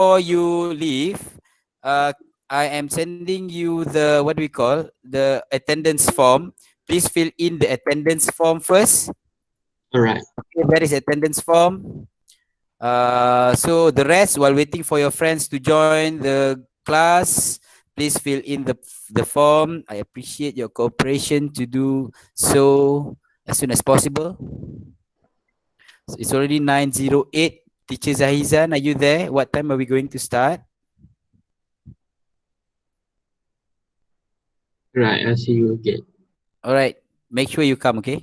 you leave, I am sending you the what we call the attendance form. Please fill in the attendance form first. All right. Okay, that is attendance form. So the rest, while waiting for your friends to join the class, please fill in the form. I appreciate your cooperation to do so as soon as possible. So it's already 9:08. Teacher Zahizan, are you there? What time are we going to start? Right. I see you again. All right. Make sure you come, okay?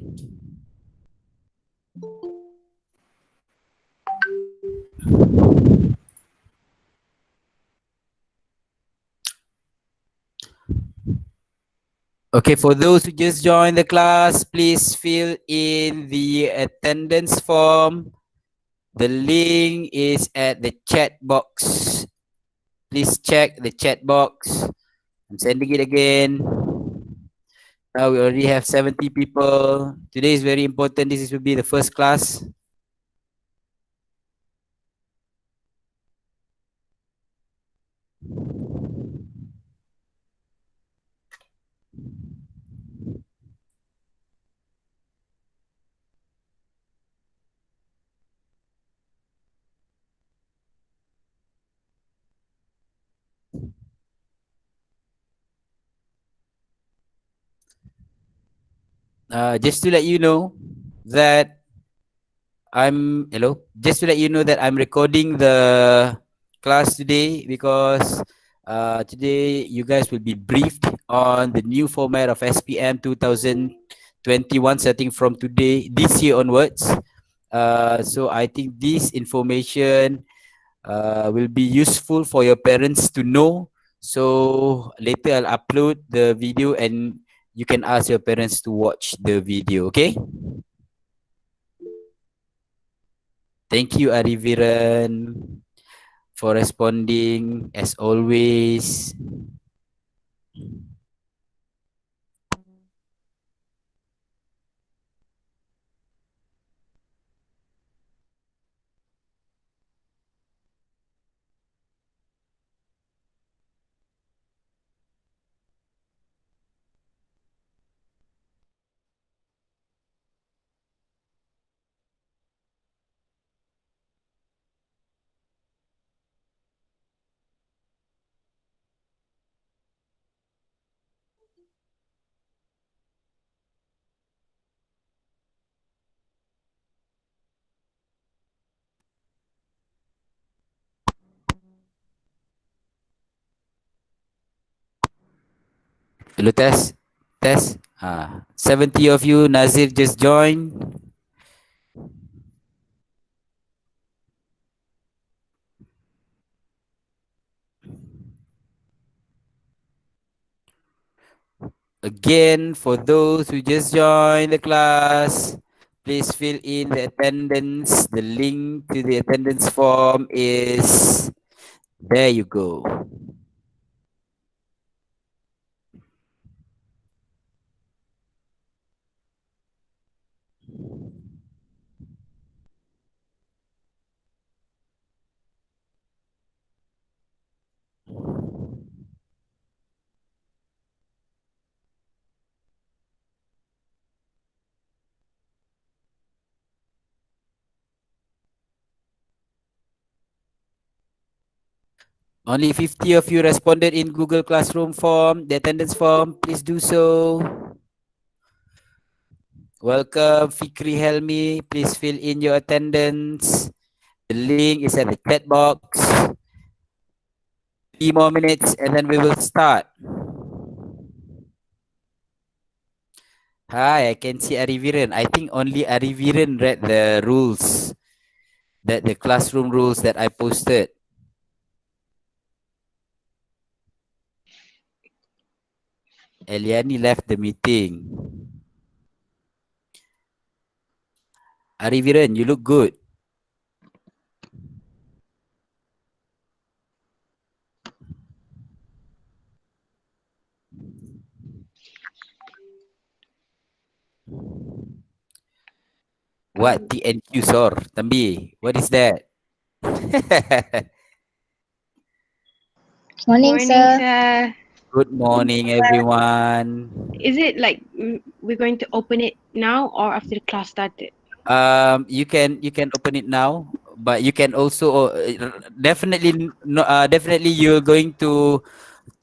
Okay, for those who just joined the class, please fill in the attendance form. The link is at the chat box. Please check the chat box. I'm sending it again. Now we already have 70 people. Today is very important. This will be the first class. Just to let you know that Just to let you know that I'm recording the class today because today you guys will be briefed on the new format of SPM 2021 starting from today, this year onwards. So I think this information will be useful for your parents to know. So later I'll upload the video and you can ask your parents to watch the video, okay? Thank you, Ariviran, for responding as always. Hello, test. Test. 70 of you, Nazir just joined. Again, for those who just joined the class, please fill in the attendance. The link to the attendance form is there you go. Only 50 of you responded in Google Classroom form, the attendance form. Please do so. Welcome, Fikri Helmi. Please fill in your attendance. The link is at the chat box. 3 more minutes and then we will start. Hi, I can see Ariviran. I think only Ariviran read the rules, the classroom rules that I posted. Eliani left the meeting. Ariviran, you look good. What? TNQ, sor. Tambi, what is that? Morning, Morning, sir. sir. Good morning, everyone. Is it like we're going to open it now or after the class started? You can open it now, but you can also definitely no, definitely you're going to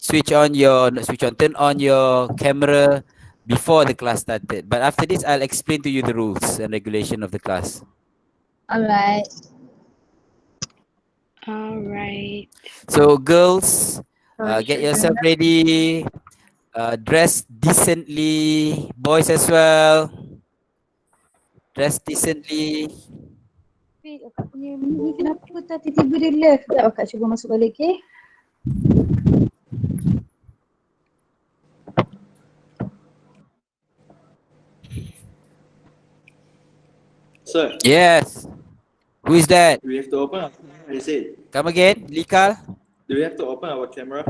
switch on your not switch on turn on your camera before the class started. But after this, I'll explain to you the rules and regulation of the class. Alright. All right. So, girls, Sorry, get Syed yourself Zainab. ready. Dress decently. Boys as well. Dress decently. Wait, akak punya ni kenapa tak tiba-tiba dia left? Sekejap akak cuba masuk balik, okay? Sir, Yes. Who is that? do we have to open our camera? Is it? Come again, Likal? Do we have to open our camera?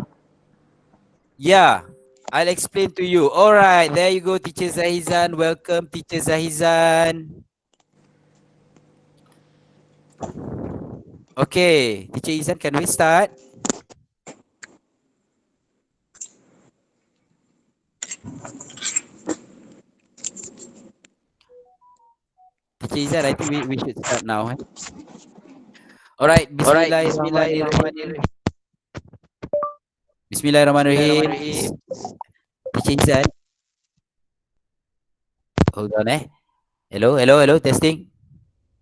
Yeah, I'll explain to you. All right, there you go, Teacher Zahizan. Welcome, Teacher Zahizan. Okay, Teacher Izan, can we start? Teacher Izan, I think we should start now. Eh? All right, Bismillahirrahmanirrahim. Bismillahirrahmanirrahim. Teacher Izan, hold on eh. Hello, hello, hello, testing.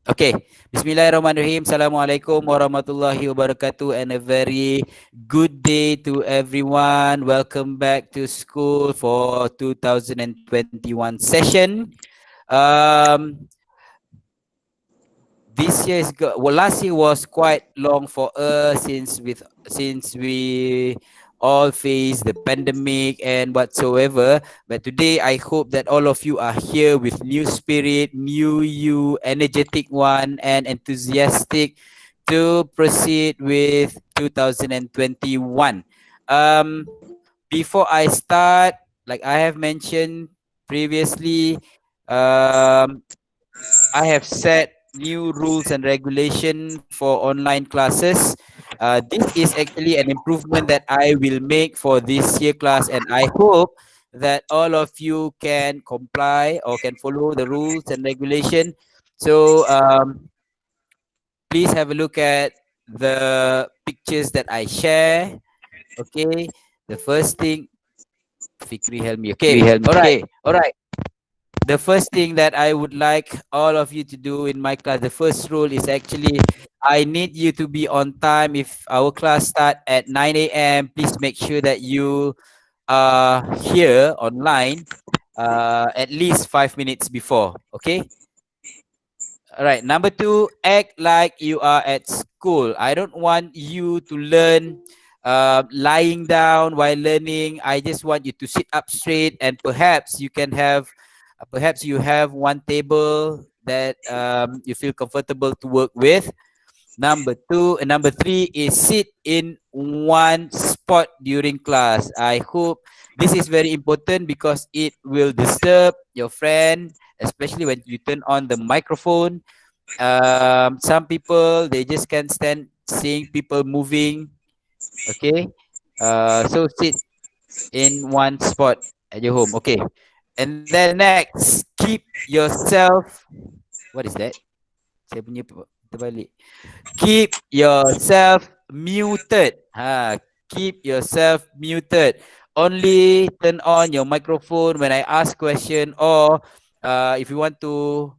Okay, Bismillahirrahmanirrahim. Assalamualaikum warahmatullahi wabarakatuh and a very good day to everyone. Welcome back to school for 2021 session. Um, this year is good. Well, last year was quite long for us since we all faced the pandemic and whatsoever. But today, I hope that all of you are here with new spirit, new you, energetic one, and enthusiastic to proceed with 2021. Before I start, like I have mentioned previously, um, I have set new rules and regulation for online classes. This is actually an improvement that I will make for this year class, and I hope that all of you can comply or can follow the rules and regulation. So please have a look at the pictures that I share. Okay, the first thing, Fikri help me. Okay, all right. The first thing that I would like all of you to do in my class, the first rule is actually I need you to be on time. If our class start at 9 a.m., please make sure that you are here online at least 5 minutes before. Okay. All right. Number two, act like you are at school. I don't want you to learn lying down while learning. I just want you to sit up straight, and perhaps you have one table that you feel comfortable to work with. Number three is sit in one spot during class. I hope this is very important because it will disturb your friend, especially when you turn on the microphone. Some people they just can't stand seeing people moving. Okay, so sit in one spot at your home. Okay, and then next, keep yourself. What is that? Saya punya terbalik. Keep yourself muted. Keep yourself muted. Only turn on your microphone when I ask question, or if you want to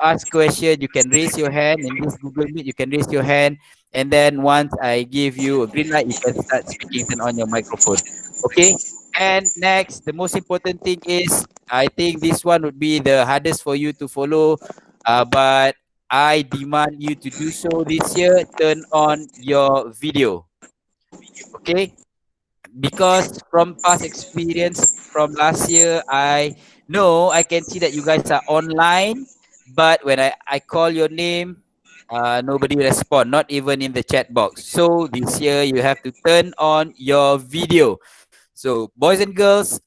ask question, you can raise your hand in this Google Meet. You can raise your hand, and then once I give you a green light, you can start speaking. Turn on your microphone. Okay. And next, the most important thing is, I think this one would be the hardest for you to follow, but I demand you to do so this year. Turn on your video. Okay. Because from past experience from last year, I know I can see that you guys are online, but when I call your name, nobody respond, not even in the chat box. So this year you have to turn on your video. So boys and girls,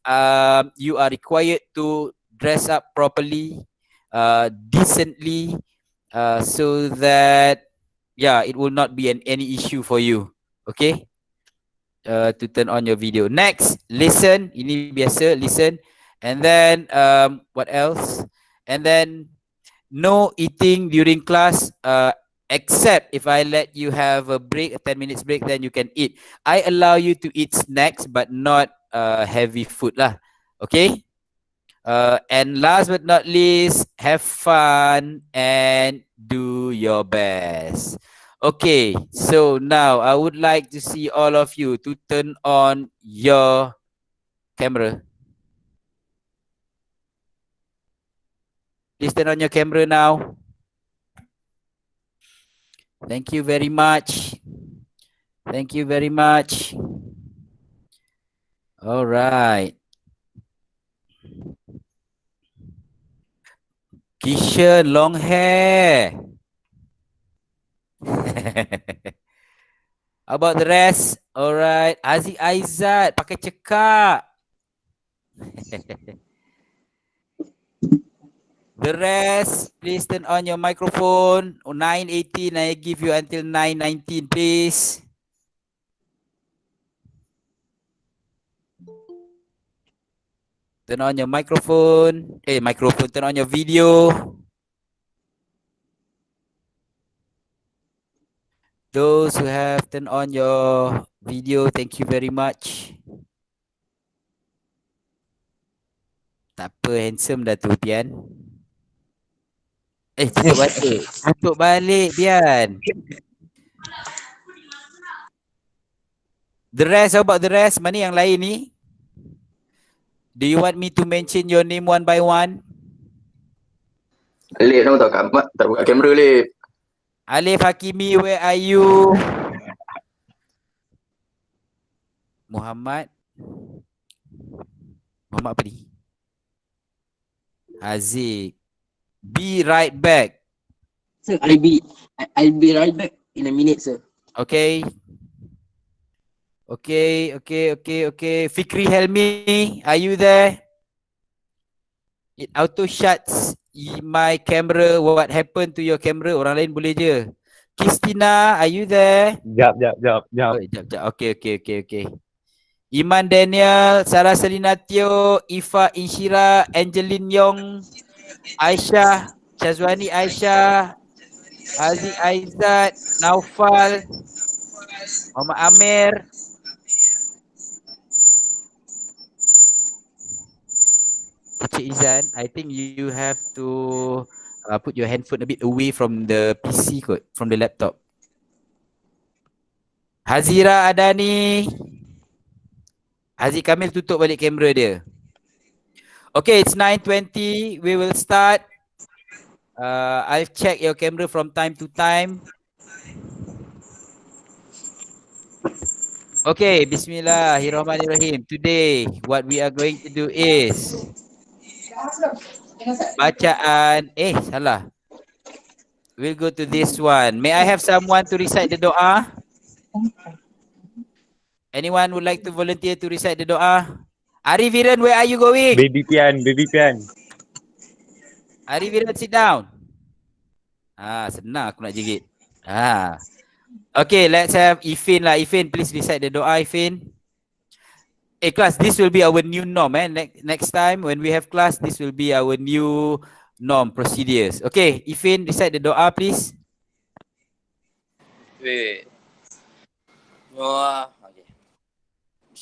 you are required to dress up properly, decently, so that yeah, it will not be any issue for you. Okay. to turn on your video. Next, listen. Ini biasa, listen. And then what else? And then no eating during class, except if I let you have a break, a 10 minutes break, then you can eat. I allow you to eat snacks, but not heavy food lah. Okay? And last but not least, have fun and do your best. Okay, so now I would like to see all of you to turn on your camera. Please turn on your camera now. Thank you very much. Thank you very much. All right. Kishan, long hair. How about the rest? All right. Aziz Aizat, pakai cekak. The rest, please turn on your microphone. 9:18, I give you until 9:19, please. Turn on your microphone. Turn on your video. Those who have turned on your video, thank you very much. Tak apa, handsome dah tu, Pian. Tutup balik. Tutup balik, Pian. The rest, how about the rest? Mana yang lain ni? Do you want me to mention your name one by one? Alif nama tak buka kamera Alif. Alif Hakimi, where are you? Muhammad apa ni? Haziq. Be right back. Sir, I'll be right back in a minute, sir. Okay. Okay. Fikri Helmi, are you there? It auto shuts my camera. What happened to your camera? Orang lain boleh je. Kristina, are you there? Jap. Oh, jap. Okay. Iman Daniel, Sarah Selina Teo, Ifa Inshira, Angeline Yong, Aisyah, Syazwani Aisyah, Aziz Aizat, Naufal, Muhammad Amir. Cik Izan, I think you have to put your handphone a bit away from the PC kot, from the laptop. Hazira Adani. Haziq Kamil tutup balik kamera dia. Okay, it's 9:20. We will start. I'll check your camera from time to time. Okay, Bismillahirrahmanirrahim. Today, what we are going to do is bacaan. Salah. We'll go to this one. May I have someone to recite the doa? Anyone would like to volunteer to recite the doa? Ariviran, where are you going? Baby Pian. Ariviran, sit down. Senang aku nak jerit. Okay, let's have Ifin lah. Ifin, please recite the doa, Ifin. Class, this will be our new norm. Next time when we have class, this will be our new norm, procedures. Okay, Ifin, recite the doa, please. Wait. Doa.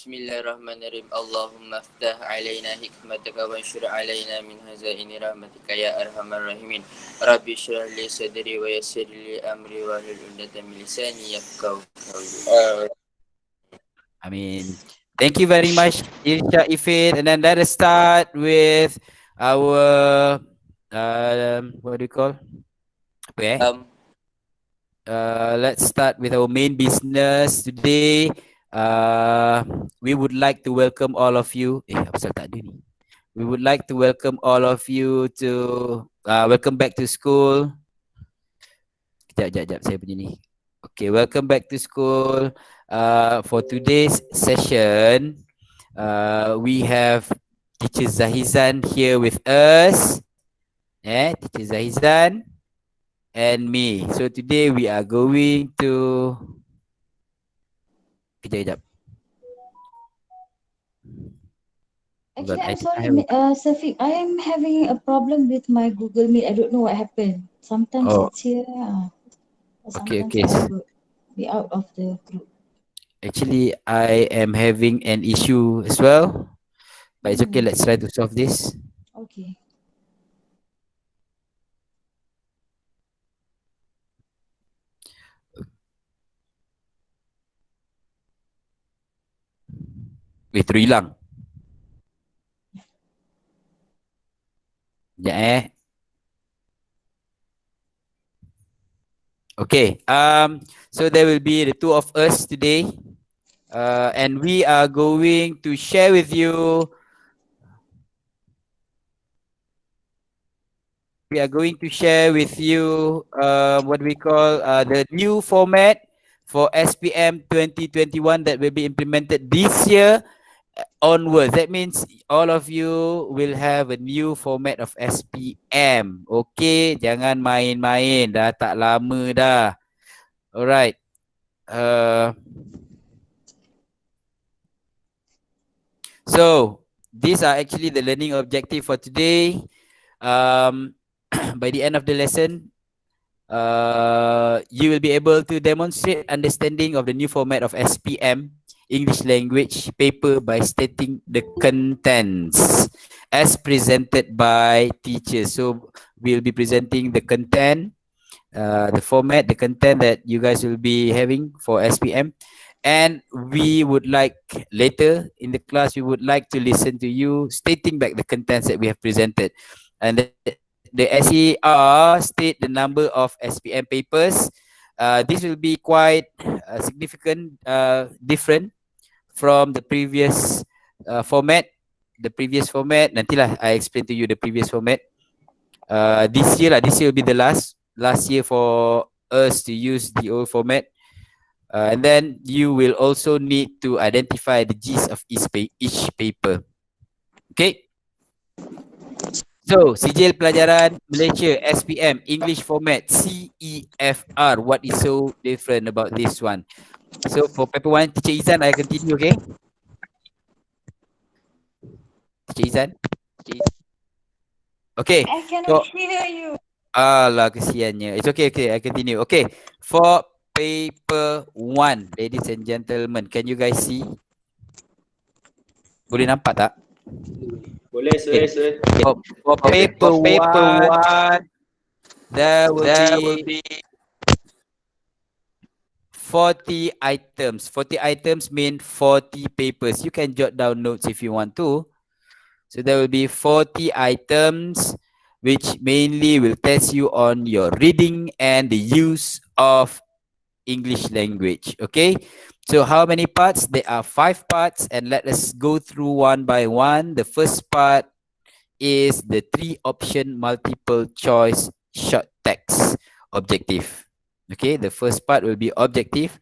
Bismillahirrahmanirrahim. Allahumma aftah alaina hikmataka wa anshur alaina min hazaini rahmatika ya arhamar rahimin. Rabbi shrah li sadri wa yassir li amri wa hlul 'uqdatam min lisani yafqahu qawli. Amin. Thank you very much, Irsha Ifin. And then let us start with our what do you call? Let's start with our main business today. We would like to welcome all of you. We would like to welcome all of you to welcome back to school. Sekejap saya punya ni. Okay, welcome back to school. For today's session, we have Teacher Zahizan here with us. Teacher Zahizan and me. So today we are going to Kejap. Hold on, Actually, I'm I sorry, have. Safiq. I am having a problem with my Google Meet. I don't know what happened. Sometimes Oh, it's here, okay, sometimes okay. I would be out of the group. Actually, I am having an issue as well, but it's okay. Hmm. Let's try to solve this. Okay. Wait, terhilang. Sekejap Okay. So there will be the two of us today. And we are going to share with you. We are going to share with you what we call the new format for SPM 2021 that will be implemented this year onwards. That means all of you will have a new format of SPM. Okay, jangan main-main. Dah tak lama dah. Alright. So these are actually the learning objective for today. By the end of the lesson, you will be able to demonstrate understanding of the new format of SPM English language paper by stating the contents as presented by teachers. So we'll be presenting the content, the format, the content that you guys will be having for SPM. And we would like later in the class, we would like to listen to you stating back the contents that we have presented. And the SER state the number of SPM papers. This will be quite significant, different from the previous format. The previous format, nantilah I explain to you the previous format. This year will be the last year for us to use the old format. And then you will also need to identify the gist of each paper. Okay. So, Sijil Pelajaran Malaysia SPM English format CEFR. What is so different about this one? So, for paper 1, Teacher Izan, I continue, okay? Teacher Izan. Okay. I cannot So, hear you. alah, kesiannya. It's okay, okay. I continue. Okay. For paper 1, ladies and gentlemen, can you guys see? Boleh nampak tak? Boleh, Okay. sir. For paper 1, there will be 40 items. 40 items mean 40 papers. You can jot down notes if you want to. So there will be 40 items, which mainly will test you on your reading and the use of English language. Okay. So how many parts? There are 5 parts, and let us go through one by one. The first part is the 3-option multiple choice short text objective. Okay, the first part will be objective.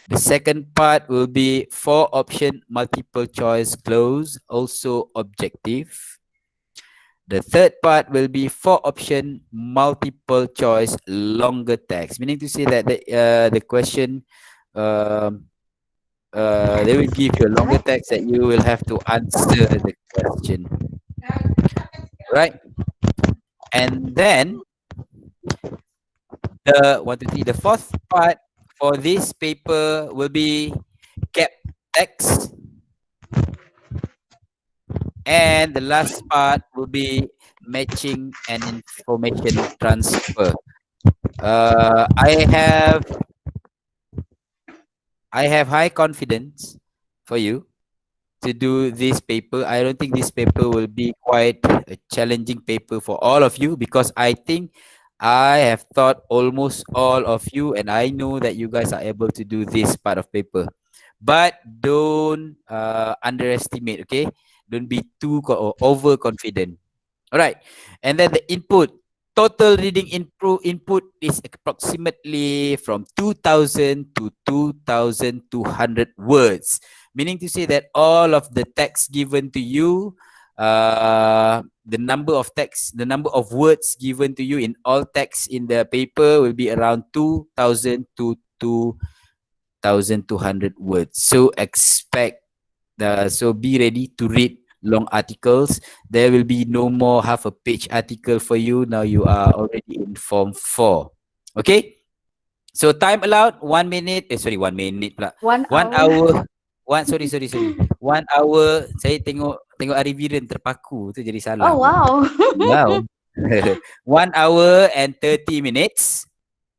The second part will be 4-option multiple choice close, also objective. The third part will be 4-option multiple choice longer text, meaning to say that the question, they will give you a longer text that you will have to answer the question, right? And then the fourth part for this paper will be cap text, and the last part will be matching and information transfer. I have high confidence for you to do this paper. I don't think this paper will be quite a challenging paper for all of you, because I think I have taught almost all of you, and I know that you guys are able to do this part of paper. But don't underestimate, okay? Don't be too overconfident. All right. And then the input. Total reading input is approximately from 2,000 to 2,200 words. Meaning to say that all of the text given to you, the number of words given to you in all text in the paper will be around 2,000 to 2,200 words. So be ready to read long articles. There will be no more half a page article for you. Now you are already in form 4. Okay? So time allowed 1 minute. Sorry, 1 minute pula. 1 1 hour. hour. Sorry. 1 hour. Saya tengok Ari Viren terpaku tu jadi salah. Oh wow. Wow. 1 hour and 30 minutes.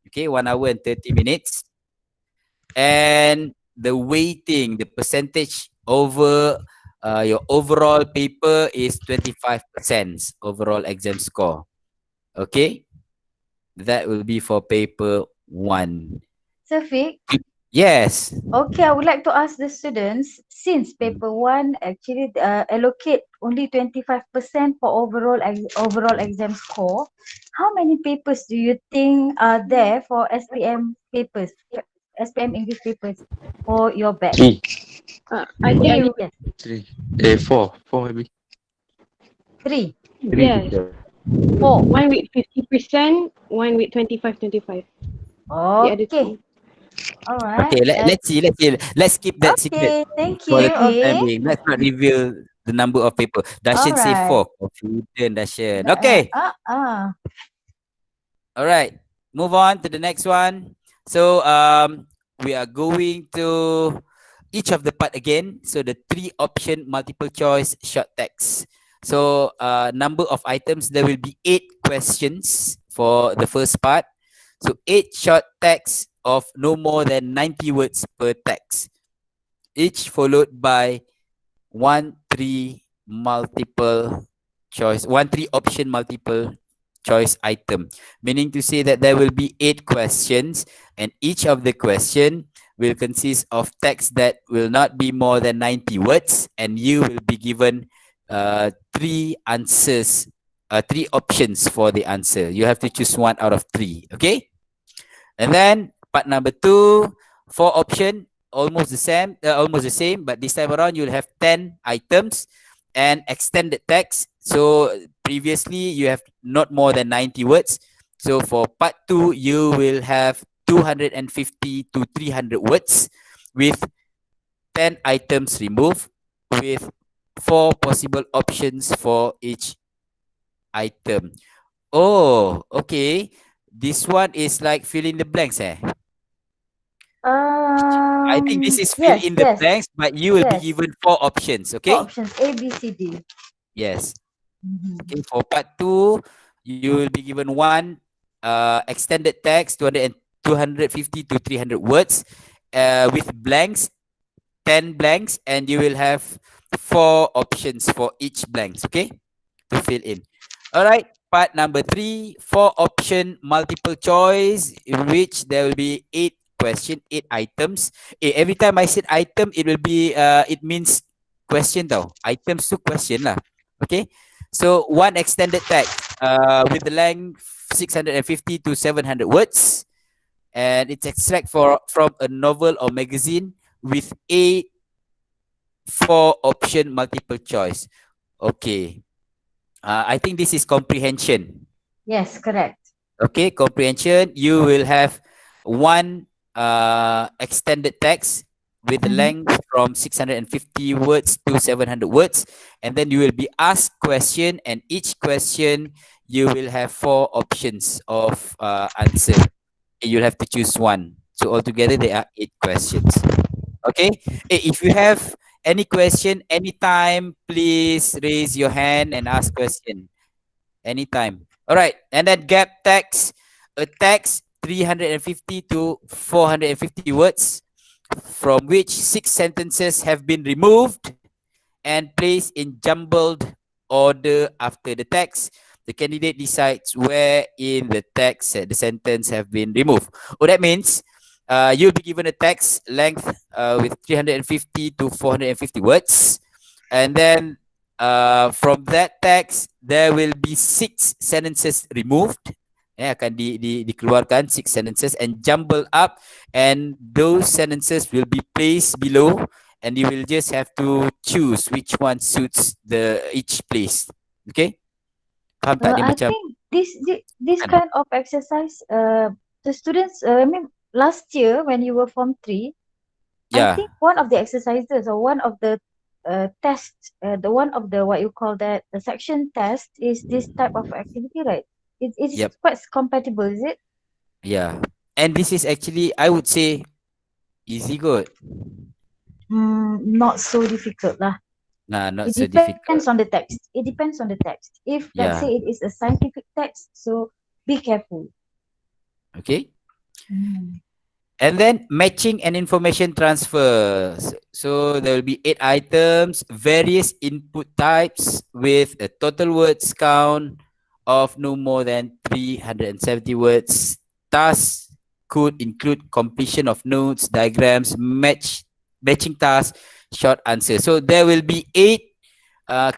Okay, 1 hour and 30 minutes. And the weighting, the percentage over your overall paper is 25% overall exam score. Okay, that will be for paper 1. Syafiq, Yes. okay, I would like to ask the students, since paper 1 actually allocate only 25% for overall exam score, how many papers do you think are there for SPM papers, SPM English papers for your batch? I think you Yes, 3. 4. 4 maybe. 3, yes. 4. One with 50%, one with 25. The other Okay, two. alright. Okay, let's see. Let's keep that secret Okay, thank for you. the time Okay, being. Let's not reveal the number of people. Dashan say alright. 4. Confident Dashan. Okay. All right. Move on to the next one. So we are going to each of the part again. So the 3 option multiple choice short text. So number of items, there will be 8 questions for the first part. So 8 short text of no more than 90 words per text. Each followed by 1 3 option multiple choice item, meaning to say that there will be 8 questions, and each of the question will consist of text that will not be more than 90 words, and you will be given 3 answers, 3 options for the answer. You have to choose one out of 3. Okay, and then part number 2, 4 option, almost the same, but this time around you'll have 10 items and extended text. So previously you have not more than 90 words. So for part 2, you will have 250 to 300 words with 10 items removed with 4 possible options for each item. Oh, okay. This one is like fill in the blanks, eh? I think this is fill Yes, in the blanks, but you will be yes. given 4 options, 4 okay? options, A, B, C, D. Yes. Mhm. Okay, for part 2, you will be given one extended text, 250 to 300 words with blanks, 10 blanks, and you will have 4 options for each blanks, okay, to fill in. All right, part number 3, 4 option multiple choice, in which there will be 8 question, 8 items. Every time I said item, it will be it means question tau. Items to question lah. Okay, so one extended text with the length 650 to 700 words, and it's extract from a novel or magazine with 8 4 option multiple choice. Okay, I think this is comprehension. Yes, correct. Okay, comprehension. You will have one extended text with the length from 650 words to 700 words, and then you will be asked question, and each question you will have 4 options of answer. You'll have to choose one. So altogether there are 8 questions. Okay. If you have any question anytime, please raise your hand and ask question anytime. All right, and then gap text, a text 350 to 450 words, from which 6 sentences have been removed and placed in jumbled order after the text. The candidate decides where in the text the sentence have been removed. Oh, that means you'll be given a text length with 350 to 450 words, and then from that text there will be 6 sentences removed. Akan dikeluarkan 6 sentences and jumble up, and those sentences will be placed below, and you will just have to choose which one suits each place. Okay, faham tak? Dia I macam think this kan? kind of exercise, the students, I mean, last year when you were Form 3, I Yeah. think one of the exercises or one of the test, the one of the what you call that, the section test is this type of activity, right? It's Yep. quite compatible, is it? Yeah. And this is actually, I would say, easy good. Not so difficult lah. Nah, not It so depends difficult. on the text. It depends on the text. If let's Yeah. say it is a scientific text, so be careful. Okay. Mm. And then matching and information transfer. So there will be 8 items, various input types with a total words count of no more than 370 words. Tasks could include completion of notes, diagrams, matching tasks, short answers. So there will be 8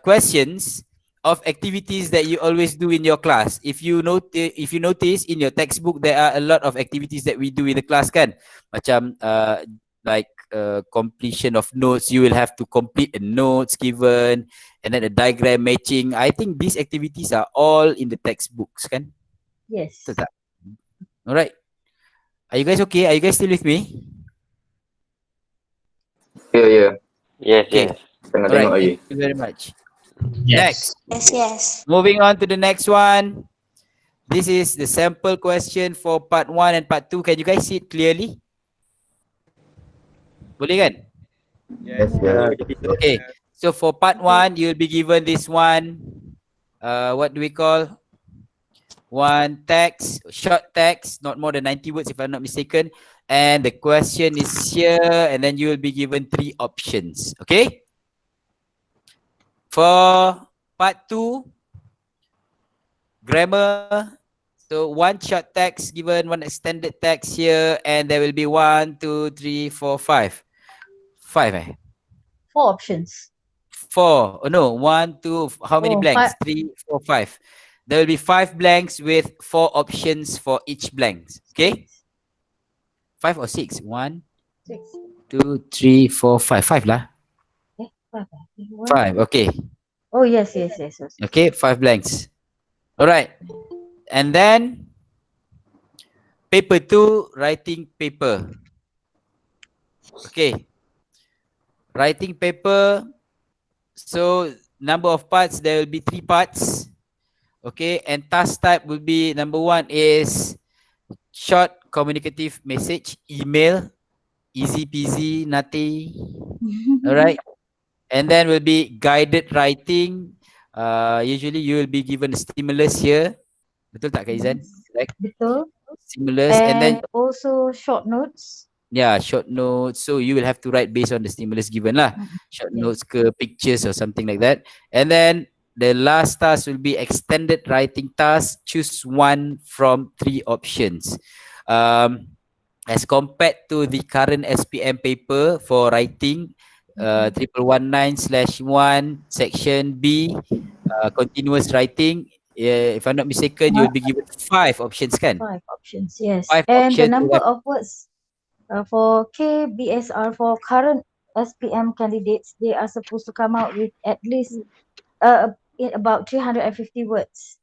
questions of activities that you always do in your class. If you notice in your textbook, there are a lot of activities that we do in the class kan. Macam like completion of notes, you will have to complete the notes given, and then the diagram matching. I think these activities are all in the textbooks kan. Yes. Betul tak? Alright. Are you guys okay? Are you guys still with me? Ya, ya. Yes, Okay. yes. Tengah Alright. tengok lagi. Thank you very much. Yes. Next. Moving on to the next one. This is the sample question for part 1 and part 2. Can you guys see it clearly? Boleh kan? Yes, Yeah. Okay. So for part 1, you'll be given this one. What do we call? One text, short text, not more than 90 words if I'm not mistaken. And the question is here, and then you will be given 3 options. Okay? For part 2, grammar. So one short text given, one extended text here, and there will be 1, 2, 3, 4, 5. 5 4 options. 4. Oh no, 1, 2. How many Oh, blanks? 5. 3, 4, 5. There will be 5 blanks with 4 options for each blanks. Okay? 5 or 6? 1, 6. 2, 3, 4, 5. 5 lah. 5. 5. Okay. Oh, yes, yes, yes, yes. Okay, 5 blanks. Alright. And then paper 2, writing paper. Okay. Writing paper. So number of parts, there will be 3 parts. Okay, and task type will be, number 1 is short communicative message, email, easy peasy, nothing. Alright. And then will be guided writing. Usually you will be given a stimulus here. Betul tak Kak Izan? Correct. Betul. Stimulus, and then also short notes. yeah, short notes. So you will have to write based on the stimulus given lah. Short Yes. notes ke pictures or something like that. And then the last task will be extended writing task. Choose one from 3 options. As compared to the current SPM paper for writing, 1119/1 section B, continuous writing. If I'm not mistaken, you will be given 5 options kan? 5 options, yes. 5 And the options. number of words for KBSR, for current SPM candidates, they are supposed to come out with at least about 350 words.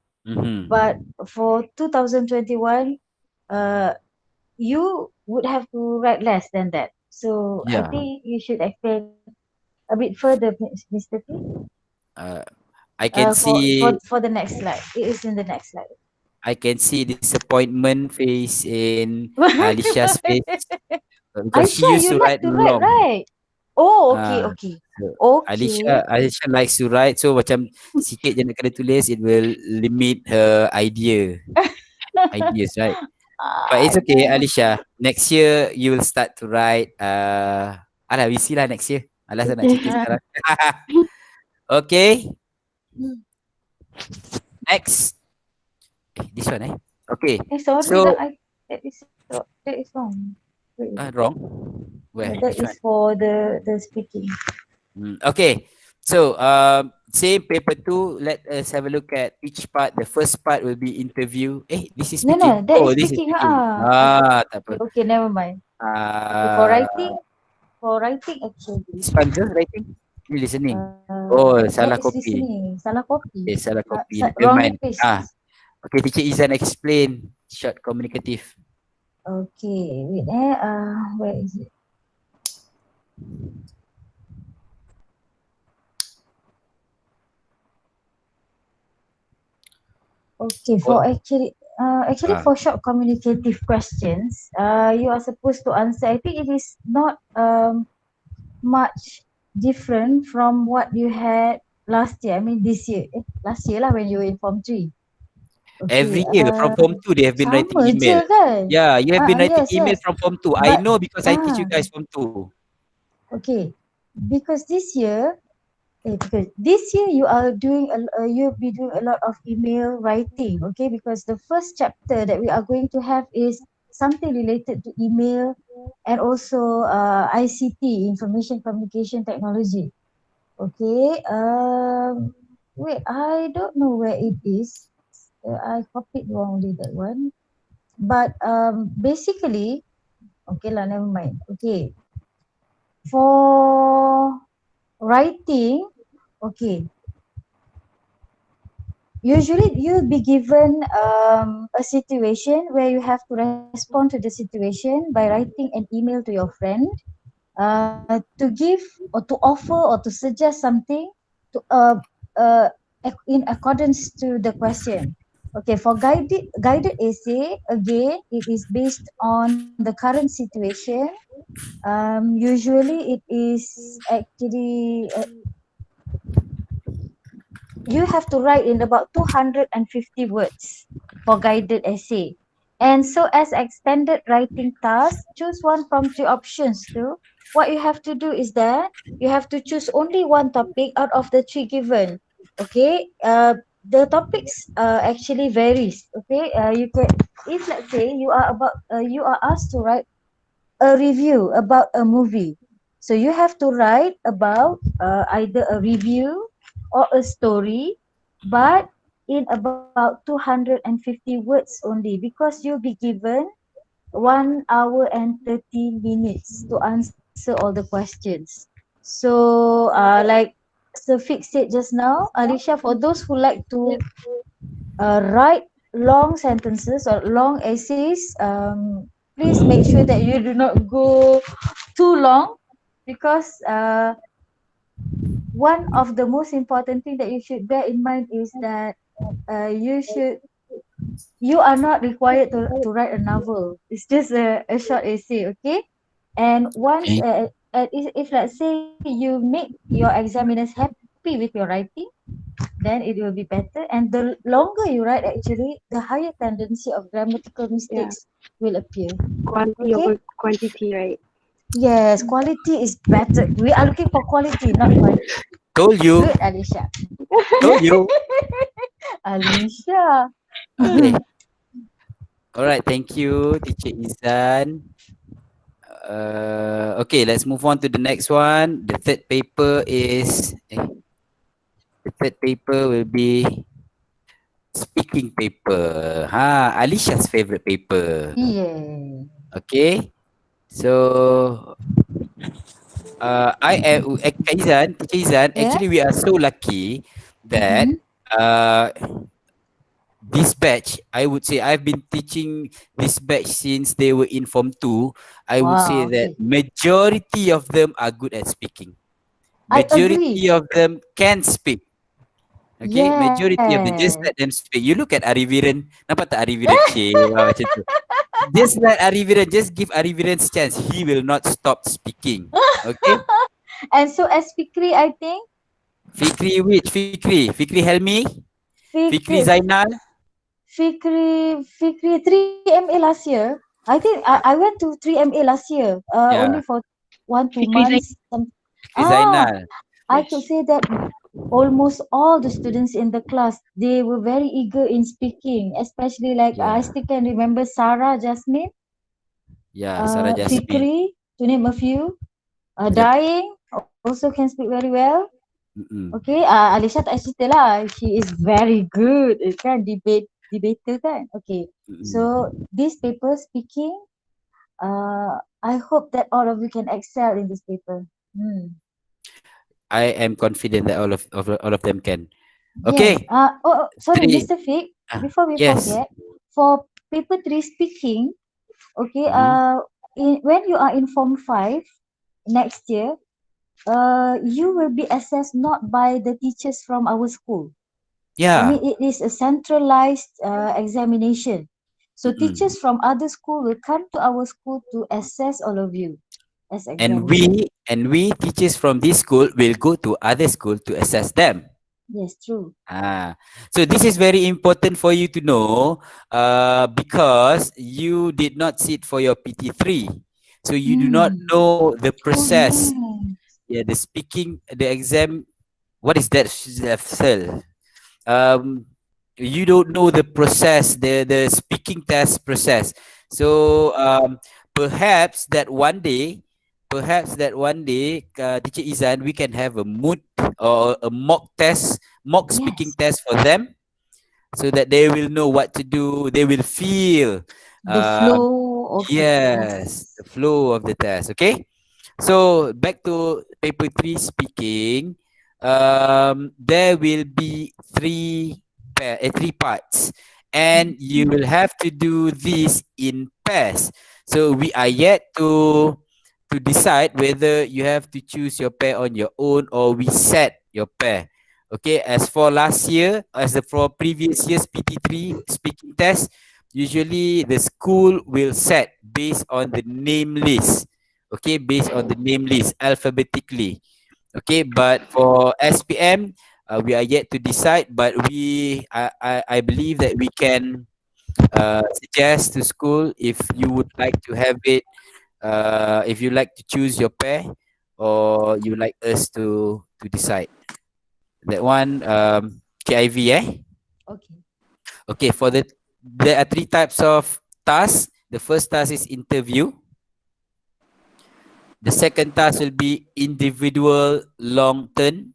But for 2021, you would have to write less than that. So I Yeah. think you should expect a bit further, Mr. P. I can see For the next slide. It is in the next slide. I can see disappointment face in Alicia's face because she Aisha, used you to like write to write, long. right? Oh, okay, Ah, okay. so Okay. Alicia likes to write, so macam sikit je nak kena tulis, it will limit her ideas, right? But it's okay, Alicia. Next year you will start to write. Alah, we see lah next year. Alah, saya nak cuti sekarang. Okay. Next. This one Okay. Sorry, So that is wrong. Wait, wrong. Where? that Which is one? for the speaking. Okay. So same paper 2. Let us have a look at each part. The first part will be interview. This is No, speaking. that is This is speaking. speaking. Tak apa. Okay, never mind. Okay, for writing actually. This one ke writing? You listening. Salah That is copy. listening. Salah copy. Okay, salah copy. Never Wrongly mind. paste. Okay, teacher Izan explain short communicative. Okay, wait where is it? Okay, Or- actually Ah. for short communicative questions, you are supposed to answer. I think it is not much different from what you had last year. I mean this year. Last year lah when you were in Form 3. Okay, Every year from Form 2 they have been writing sama je email. kan? Yeah, you have been writing Yes, email yes. from Form 2. I But know because I teach you ah, guys Form 2. okay, because this year, because this year you'll be doing a lot of email writing, okay? Because the first chapter that we are going to have is something related to email and also ICT, information communication technology. Okay. Wait, I don't know where it is. I copied wrongly that one. But basically, okay lah, never mind. Okay, for writing, okay, usually you'll be given a situation where you have to respond to the situation by writing an email to your friend to give or to offer or to suggest something to uh, in accordance to the question. Okay, for guided essay, again, it is based on the current situation. Usually it is actually you have to write in about 250 words for guided essay. And so as extended writing task, choose one from three options too. What you have to do is that you have to choose only one topic out of the three given. Okay. The topics actually varies. Okay. You can, if let's say you are asked to write a review about a movie. So you have to write about either a review or a story, but in about 250 words only because you'll be given 1 hour and 30 minutes to answer all the questions. So like Safik said just now, Alicia, for those who like to write long sentences or long essays, please make sure that you do not go too long because one of the most important thing that you should bear in mind is that you are not required to write a novel. It's just a short essay, okay? And once Okay. if let's say you make your examiners happy with your writing, then it will be better. And the longer you write, actually, the higher tendency of grammatical Yeah. mistakes will appear. Quality Okay? over quantity, right? Yes, quality is better. We are looking for quality, not quantity. Told you. Good, Alicia. Told you. Alicia. Okay. All right. Thank you, Teacher Izan. Okay, let's move on to the next one. The third paper is the third paper will be speaking paper. Alicia's favorite paper. Yeah. Okay. So I am Kak Izan, Teacher Izan, Yeah? actually we are so lucky that Mm-hmm. uh this batch, I would say I've been teaching this batch since they were in Form 2. I would say Wow, that okay. majority of them are good at speaking. I agree. Majority of them can speak. Okay, majority of them, just Yes. let them speak. You look at Ariviran, nampak tak Ariviran macam tu. Just let Ariviran, just give Ariviran chance. He will not stop speaking. Okay? And so as Fikri, I think Fikri which? Fikri Helmi? Fikri Fikri, Zainal? Fikri 3MA last year. I think I Ah, went to 3MA last year. Only yeah, for 1 2 Fikri Zain. months. Fikri Ah, Zainal. I could Yes. say that almost all the students in the class they were very eager in speaking, especially like I Yeah, still can remember Sarah, Jasmine, yeah, Sarah Jasmine. Fikri, to name a few. Yep. Dying also can speak very well. Mm-mm. Okay, Alisha tak cerita lah. She is very good. Kan debater kan. Okay, Mm-mm. so this paper speaking, I hope that all of you can excel in this paper. I am confident that all of them can. Yes. Okay, Sorry, three. Mr. Fik. Before we Yes. forget, for paper 3 speaking, okay, Mm-hmm. when you are in Form 5 next year, you will be assessed not by the teachers from our school. I Yeah. mean, it is a centralized examination. So Mm-mm. teachers from other school will come to our school to assess all of you as And examiners. we teachers from this school will go to other school to assess them. Yes, true. So this is very important for you to know, because you did not sit for your PT3, so you do not Hmm. know the Oh, process. yes. Yeah, the speaking, the exam. What is that? Cell? um you don't know the process, the speaking test process. So perhaps that one day, teacher Izan, we can have a mood or a mock speaking Yes. test for them, so that they will know what to do, they will feel, The uh, flow of the yes, test. the flow of the test. Okay, so back to paper 3 speaking. There will be three parts, and you will have to do this in pairs. So we are yet to decide whether you have to choose your pair on your own or we set your pair. Okay, as for last year, for previous year's PT3 speaking test, usually the school will set based on the name list. Okay, based on the name list alphabetically. Okay, but for SPM, we are yet to decide, but I believe that we can suggest to school if you would like to have it, if you like to choose your pair, or you like us to decide that one. KIV, eh? Okay. Okay, there are three types of tasks. The first task is interview. The second task will be individual long term,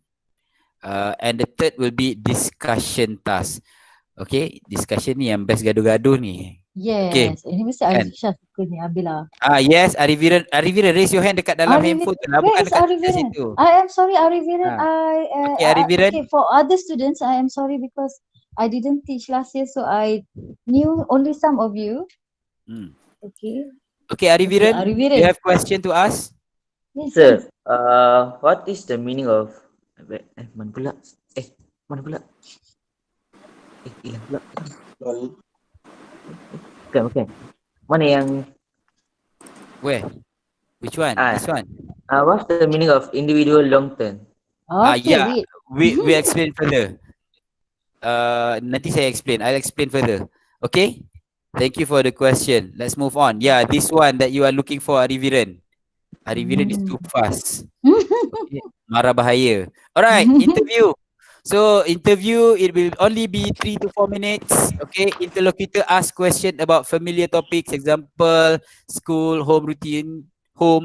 and the third will be discussion task. Okay, discussion ni yang best gaduh-gaduh ni. Okay, Yes. Ini mesti kan? Aisyah suka ni, Ambil lah. Yes, Ariviran, raise your hand dekat dalam Ariviran, handphone tu lah, where bukan is dekat chat Ariviran? situ. I am sorry, Ariviran. Ah, okay, Ariviran. Okay, for other students, I am sorry because I didn't teach last year, so I knew only some of you. Hmm. Okay. Okay, Okay, Ariviran, you Ariviran. have question to ask? Yes, yes. Sir, what is the meaning of mana pula? Mana pula? Hilang pula. Bukan. Mana yang Where? Which one? Ah. This one? what's the meaning of individual long term? Okay, Yeah, wait. we explain further. Nanti saya explain. I'll explain further. Okay? Thank you for the question. Let's move on. Yeah, this one that you are looking for, Ariviran. Ariviran is too fast. Okay. Marah bahaya. Alright, interview. So interview, it will only be 3 to 4 minutes. Okay, interlocutor ask question about familiar topics, example, school, home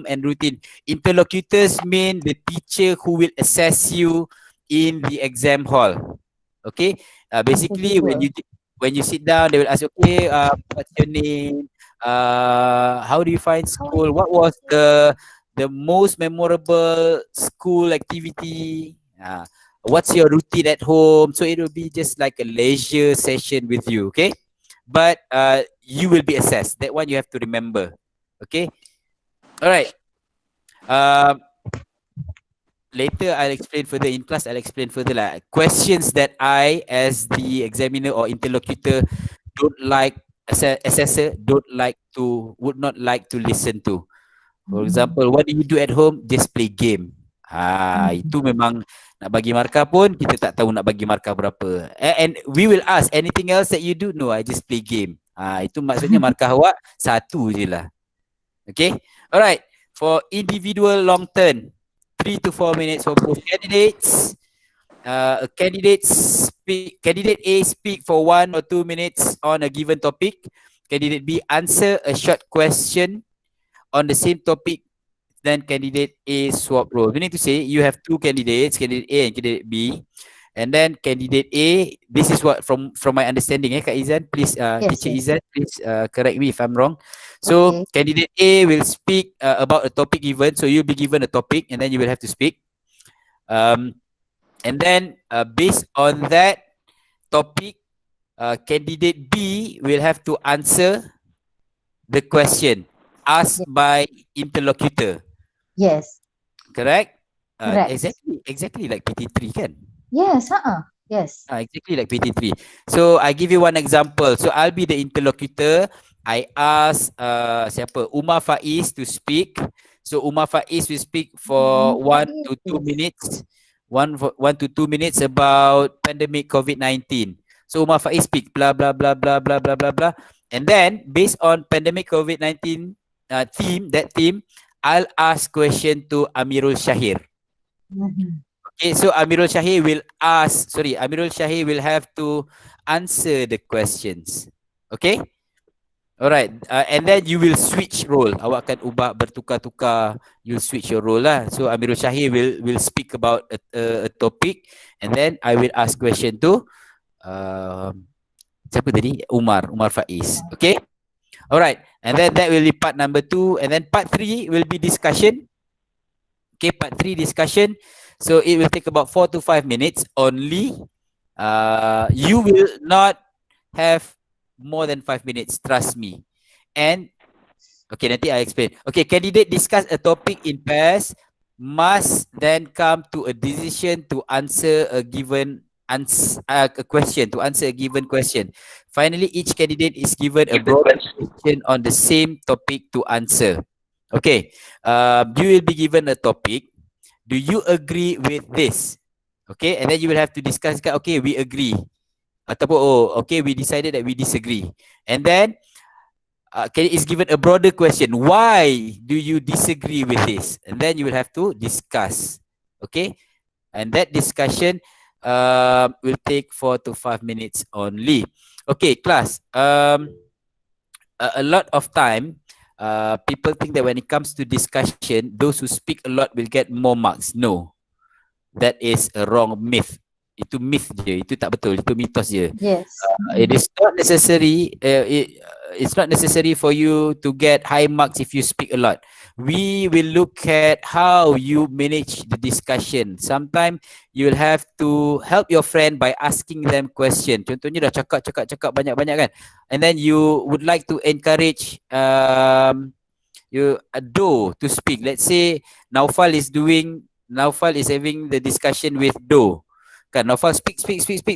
and routine. Interlocutors mean the teacher who will assess you in the exam hall. Okay, basically when you sit down, they will ask, okay, what's your name? How do you find school? What was the most memorable school activity? What's your routine at home? So it will be just like a leisure session with you, okay? But you will be assessed. That one you have to remember, okay? All right. Later I'll explain further in class. I'll explain further lah. Questions that I, as the examiner or interlocutor, don't like, assessor would not like to listen to. For example, what do you do at home? Just play game. Itu memang nak bagi markah pun kita tak tahu nak bagi markah berapa. And we will ask, anything else that you do? No, I just play game. Itu maksudnya markah awak 1 je lah. Okay. Alright. For individual long term, 3 to 4 minutes for both candidates. Candidate A speak for 1 or 2 minutes on a given topic. Candidate B answer a short question on the same topic. Then candidate A swap role. Meaning to say you have 2 candidates, candidate A and candidate B. And then candidate A, this is what from my understanding, Kak Izan, please, teacher Izan, please correct me if I'm wrong. So candidate A will speak about a topic given. So you'll be given a topic and then you will have to speak. And then based on that topic, candidate B will have to answer the question asked by interlocutor. Yes. Correct? Correct. Exactly like PT3 kan? Yes, Yes. Exactly like PT3. So I give you one example. So I'll be the interlocutor. I ask siapa Umar Faiz to speak. So Umar Faiz will speak for 1 to 2 minutes. 1 to 2 minutes about pandemic COVID-19. So Umar Faiz speak blah blah blah blah blah blah blah blah. And then based on pandemic COVID-19 theme, I'll ask question to Amirul Shahir. Okay, so Amirul Shahir will have to answer the questions. Okay? Alright, and then you will switch role. Awak akan ubah bertukar-tukar. You switch your role lah. So Amirul Shahir will speak about a topic, and then I will ask question to siapa tadi? Umar Faiz. Okay? Alright, and then that will be part number 2, and then part 3 will be discussion. Okay, part 3 discussion. So it will take about 4 to 5 minutes only. You will not have more than 5 minutes, trust me. And okay, nanti I explain. Okay, candidate discuss a topic in pairs, must then come to a decision to answer a given a question, to answer a given question. Finally, each candidate is given a broad question on the same topic to answer. Okay, you will be given a topic. Do you agree with this? Okay, and then you will have to discuss. Okay, we agree. Ataupun okay, we decided that we disagree. And then is given a broader question. Why do you disagree with this? And then you will have to discuss. Okay, and that discussion will take 4 to 5 minutes only. Okay, class. A lot of time, people think that when it comes to discussion, those who speak a lot will get more marks. No, that is a wrong myth. Itu myth je, itu tak betul, itu mitos je. Yes. It is not necessary. It's not necessary for you to get high marks if you speak a lot. We will look at how you manage the discussion. Sometimes you will have to help your friend by asking them question. Contohnya dah cakap banyak-banyak kan, and then you would like to encourage Do to speak. Let's say Naufal is having the discussion with Do. Kan Naufal speak.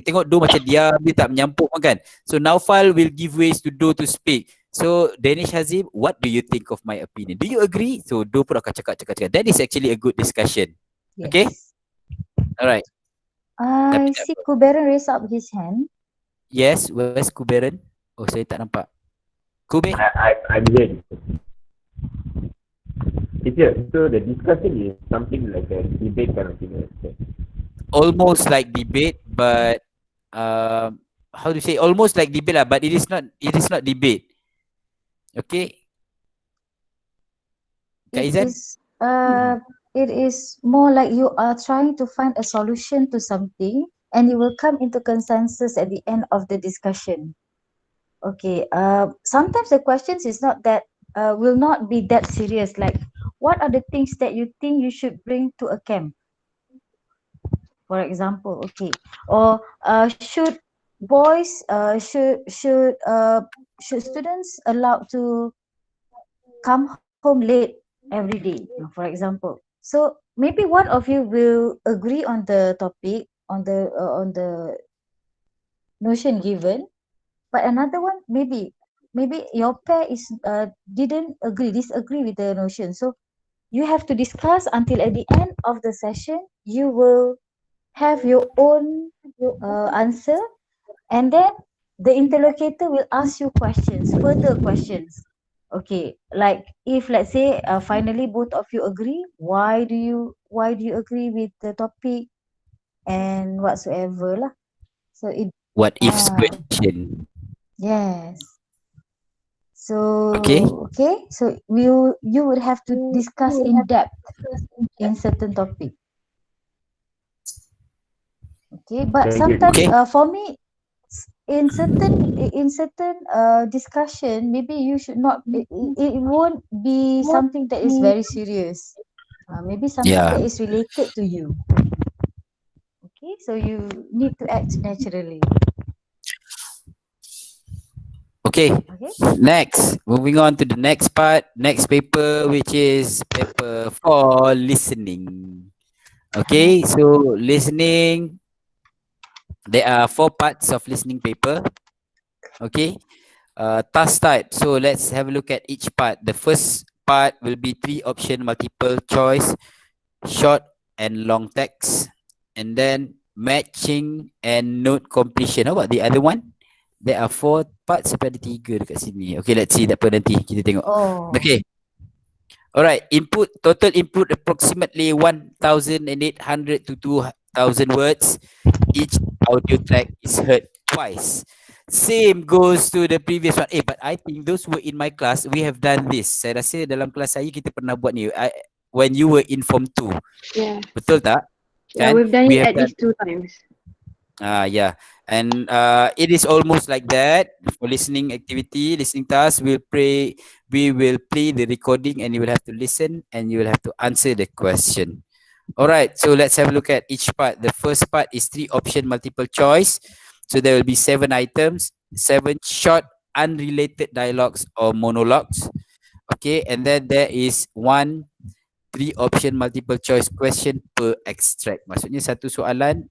Tengok Do macam diam, dia tak menyampuk kan. So Naufal will give ways to Do to speak. So Danish Hazim, what do you think of my opinion? Do you agree? So Do pun akan cakap. That is actually a good discussion. Yes. Okay? Alright. I see Kuberan raise up his hand. Yes, where's Kuberan? Oh, saya tak nampak. Kube? I'm here. So the discussion is something like a debate kind of thing. Almost like debate, but how to say, almost like debate lah, but it is not debate. Okay, Kak Izan? It is more like you are trying to find a solution to something, and you will come into consensus at the end of the discussion. Okay. Sometimes the questions is not that will not be that serious. Like, what are the things that you think you should bring to a camp? For example, okay, or should boys should students allowed to come home late every day, for example. So maybe one of you will agree on the topic, on the notion given, but another one maybe your pair is disagree with the notion. So you have to discuss until at the end of the session you will have your own answer, and then the interlocutor will ask you further questions. Okay, like if let's say finally both of you agree, why do you agree with the topic and whatsoever lah. So it What ifs question? yes. So Okay. so you would have to discuss in depth in certain topic. Okay, but sometimes for me in certain discussion, maybe you should not it won't be something that is very serious. Maybe something that is related to you. Okay, so you need to act naturally. Okay. Next, moving on to the next part, next paper, which is paper 4, listening. Okay, so listening. There are 4 parts of listening paper. Okay. Task type. So let's have a look at each part. The first part will be 3 option multiple choice, short and long text, and then matching and note completion. How about the other one? There are 4 parts, sampai ada 3 dekat sini. Okay, let's see. Tak apa, nanti kita tengok. Oh. Okay. Alright, total input approximately 1,800 to 2,000 words. Each audio track is heard twice. Same goes to the previous one. But I think those who were in my class, we have done this. Saya rasa dalam kelas saya kita pernah buat ni. When you were in form 2. Yeah. Betul tak? Yeah, Kan? we've done We it have at least 2 times. Yeah, and it is almost like that for listening activity, listening task. We will play the recording, and you will have to listen, and you will have to answer the question. All right, so let's have a look at each part. The first part is 3 option multiple choice. So there will be 7 items, 7 short unrelated dialogues or monologues. Okay, and then there is 3 option multiple choice question per extract. Maksudnya satu soalan,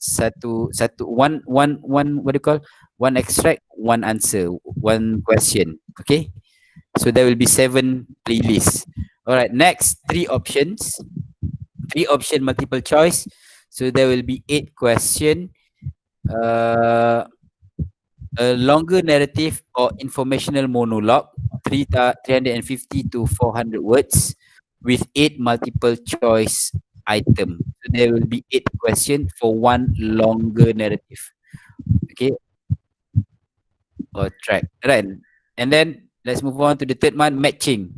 one what do you call? One extract, one answer, one question. Okay? So there will be 7 playlists. All right, next 3 options. 3 option multiple choice. So there will be 8 question. A longer narrative or informational monologue, 350 to 400 words, with 8 multiple choice item. So there will be 8 questions for one longer narrative. Okay. Or track. Right. And then let's move on to the third one, matching.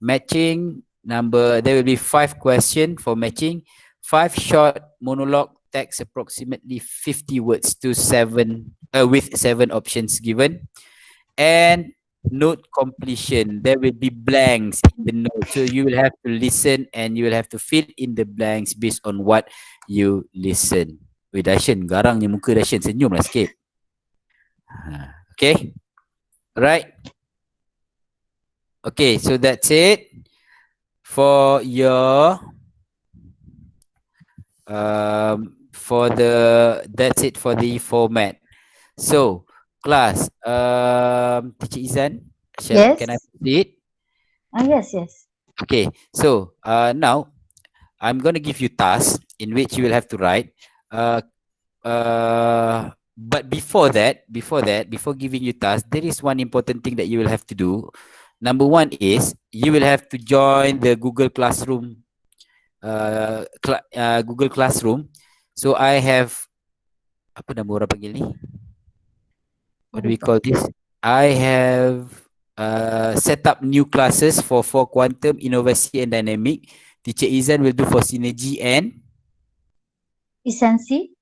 Matching number, there will be 5 questions for matching. 5 short monologue text approximately 50 words to 7 with 7 options given. And note completion, there will be blanks in the note, so you will have to listen and you will have to fill in the blanks based on what you listen. Wait, Dashan, garangnya muka Dashan, senyum lah sikit. Okay, right. Okay, so that's it for your that's it for the format. So class, Teacher Izan, Yes. can I proceed? Yes. Okay, so now I'm going to give you tasks in which you will have to write. But before giving you tasks, there is one important thing that you will have to do. Number 1 is you will have to join the Google Classroom. Google Classroom. So I have, apa nama orang panggil ni? What do we call this? I have set up new classes for quantum, innovation and dynamic. Teacher Izan will do for synergy and Esensi.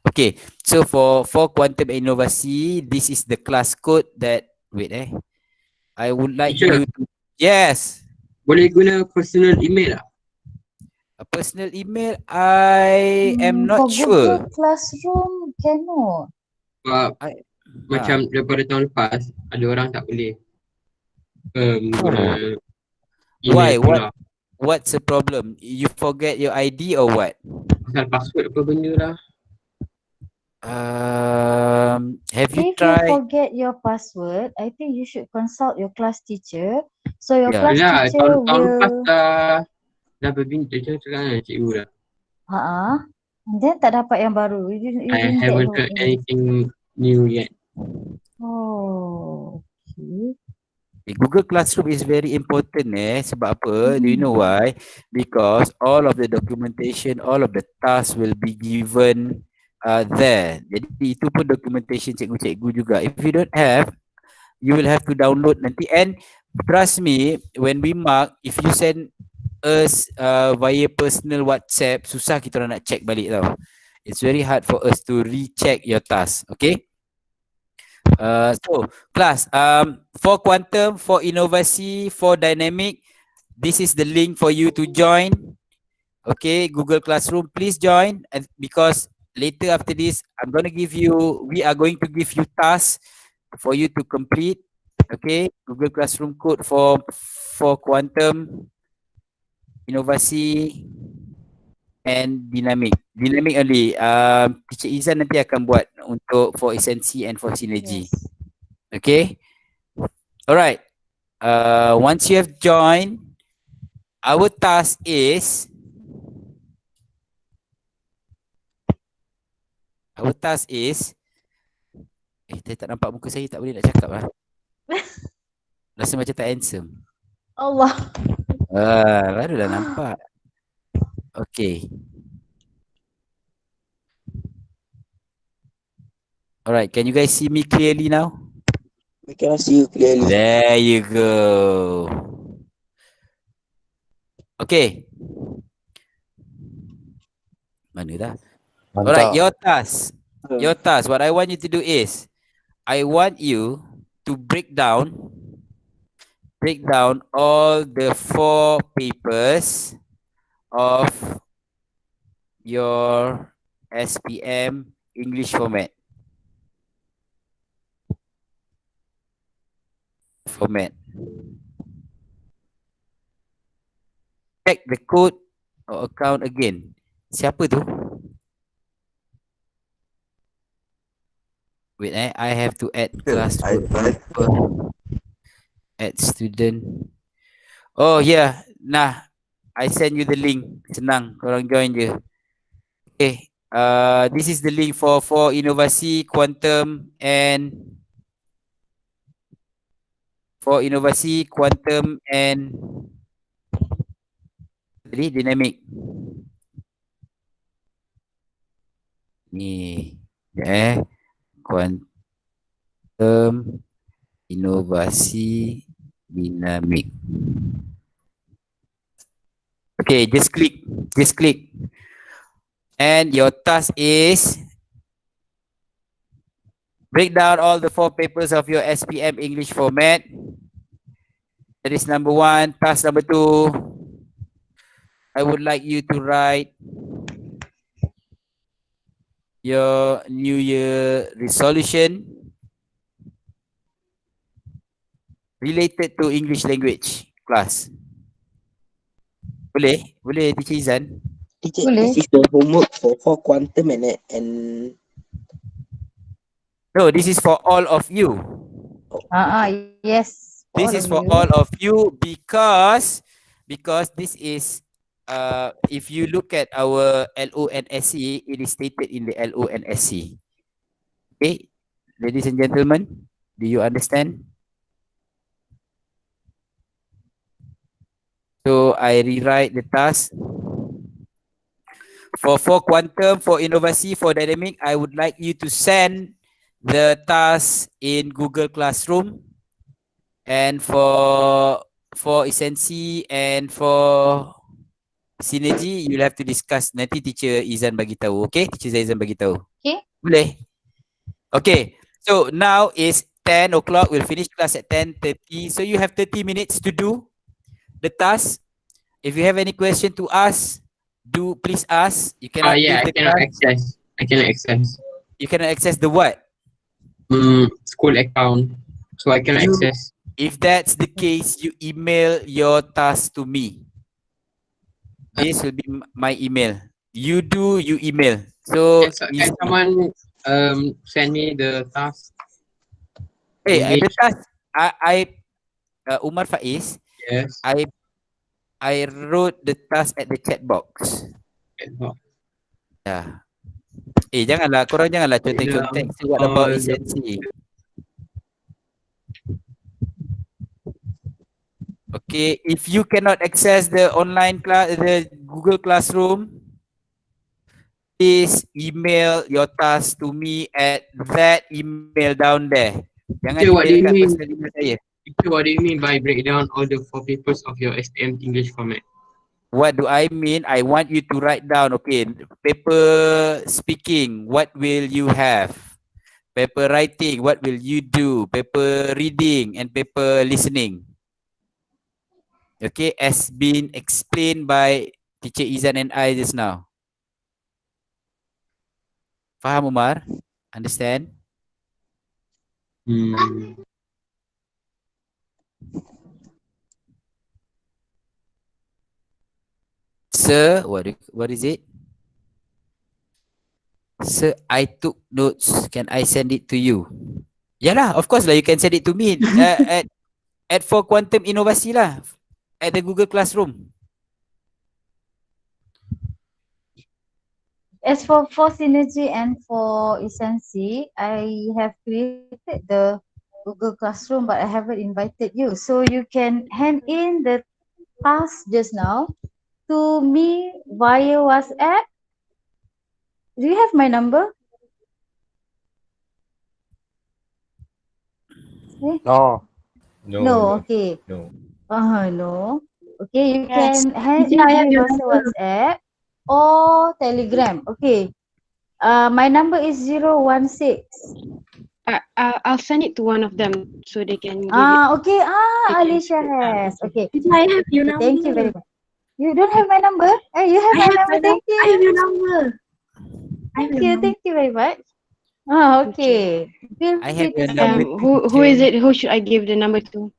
Okay, so for quantum and innovation, this is the class code that I would like Teacher. you to, yes, Boleh guna personal email tak? a personal email. I am not For sure. Google Classroom, cannot. Sebab macam Ah. daripada tahun lepas, ada orang tak boleh guna Why? email pula. What's the problem? You forget your ID or what? Pasal password apa benda lah. Have you If you tried? forget your password, I think you should consult your class teacher. So your Yeah. class Yalah, teacher tahun lepas will dah berbintu je dengan cikgu dah. And then tak dapat yang baru. You I didn't get haven't heard anything new yet. Oh, okay. Google Classroom is very important sebab apa? Do you know why? Because all of the documentation, all of the tasks will be given there. Jadi itu pun documentation cikgu-cikgu juga. If you don't have, you will have to download nanti. And trust me, when we mark, if you send us via personal WhatsApp, susah kita orang nak check balik tau. It's very hard for us to recheck your task. Okay? So class, for quantum, for innovasi, for dynamic, this is the link for you to join. Okay, Google Classroom, please join, and because later after this, we are going to give you tasks for you to complete. Okay, Google Classroom code for quantum, innovasi, and dynamic. Dynamic only. Teacher Izan nanti akan buat untuk for essential and for synergy. Yes. Okay. Alright. Once you have joined, our task is saya tak nampak muka saya, tak boleh nak cakap lah. Rasa macam tak handsome. Allah. Baru dah nampak. Okay. Alright, can you guys see me clearly now? We cannot see you clearly. There you go. Okay. Mana dah? Alright, your task. Your task. What I want you to do is, I want you to break down all the 4 papers of your SPM English format. Check the code or account again. Siapa tu? Wait, I have to add class code. Add student. Oh yeah, nah, I send you the link. Senang, korang join je. Okay, this is the link for inovasi quantum and dynamic. Ni, quantum, inovasi, dynamic. Okay, just click. And your task is break down all the 4 papers of your SPM English format. That is number 1. Task number 2, I would like you to write your New Year resolution related to English language class. Boleh? Boleh, Teacher Izan? Teacher, Boleh. this is the homework for quantum and No, this is for all of you. Yes. This is for all of you because this is if you look at our LONSC, it is stated in the LONSC. Okay, ladies and gentlemen, do you understand? So I rewrite the task. For quantum, for inovasi, for dynamic, I would like you to send the task in Google Classroom. And for essential and for synergy, you'll have to discuss. Nanti Teacher Izan bagi tahu. Okay? Teacher Izan bagi tahu. Okay. Boleh? Okay. So now is 10 o'clock. We'll finish class at 10:30. So you have 30 minutes to do the task. If you have any question to ask, please ask. You cannot leave the class. I cannot access. You cannot access the what? School account. So I cannot access. If that's the case, you email your task to me. This will be my email. You email. So Can someone send me the task? hey, the task I Umar Faiz. Yes. I wrote the task at the chat box. Yeah. Korang janganlah contek-contek. See what about essential. Okay, if you cannot access the online class, the Google Classroom, please email your task to me at that email down there. Jangan What do you email kat mean? personal email saya. What do you mean by break down all the 4 papers of your SPM English format? What do I mean? I want you to write down, okay, paper speaking, what will you have? Paper writing, what will you do? Paper reading and paper listening. Okay, as been explained by Teacher Izan and I just now. Faham, Umar? Understand? Sir, what is it? Sir, I took notes. Can I send it to you? Yeah lah, of course lah. You can send it to me at for Quantum Inovasi lah, at the Google Classroom. As for synergy and for Essency, I have created the Google Classroom, but I haven't invited you. So you can hand in the task just now to me via WhatsApp. Do you have my number? No. No, okay. No. No. Okay, you Yes. can hand Teacher, I it have me your via number. WhatsApp or Telegram. Okay. My number is 016. I'll send it to one of them so they can give it. Okay. They can Alicia give it. has. Okay. Teacher, I have your number. Thank you very much. You don't have my number? You have my number. Thank you. I have your number. Thank you very much. Okay. Feel I free have to your send number. me. Who is it? Who should I give the number to?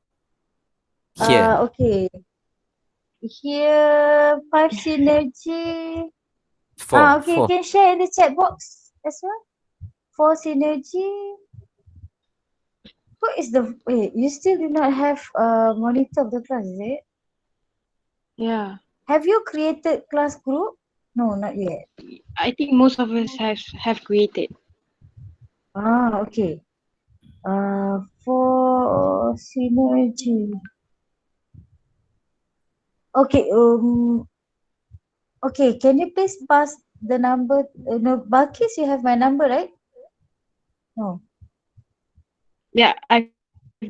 Here. Okay. Here, 5 synergy. Four. Okay, Four. you can share in the chat box as well. 4 synergy. Who is the wait? You still do not have a monitor of the class, is it? Yeah. Have you created class group? No, not yet. I think most of us have created. Okay. For synergy. Okay. Okay. Can you please pass the number? No, Balkis, you have my number, right? No. Yeah, I've